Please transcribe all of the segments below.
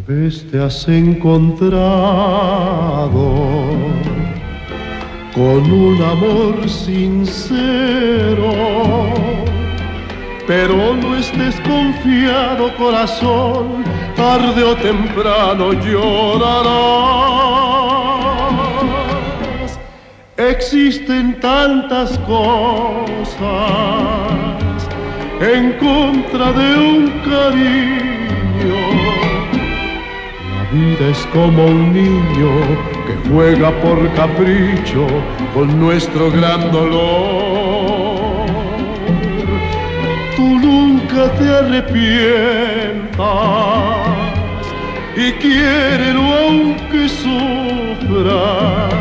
vez te has encontrado con un amor sincero, pero no estés confiado, corazón, tarde o temprano llorarás. Existen tantas cosas en contra de un cariño. La vida es como un niño que juega por capricho con nuestro gran dolor. Tú nunca te arrepientas y quiérelo aunque sufras.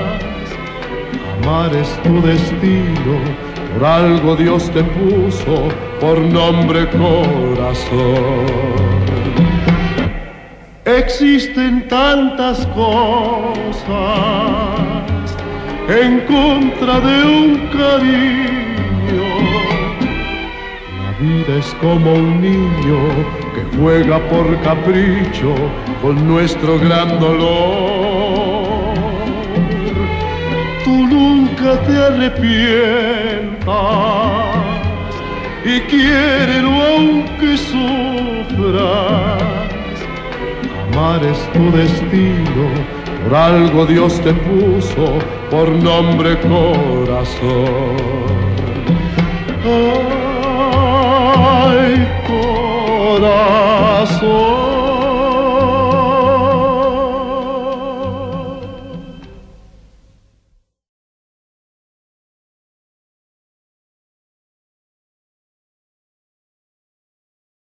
Amar es tu destino, por algo Dios te puso por nombre corazón. Existen tantas cosas en contra de un cariño. La vida es como un niño que juega por capricho con nuestro gran dolor. Tú nunca te arrepientas y quiérelo aunque sufras. Amar es tu destino, por algo Dios te puso por nombre corazón. Ay, corazón.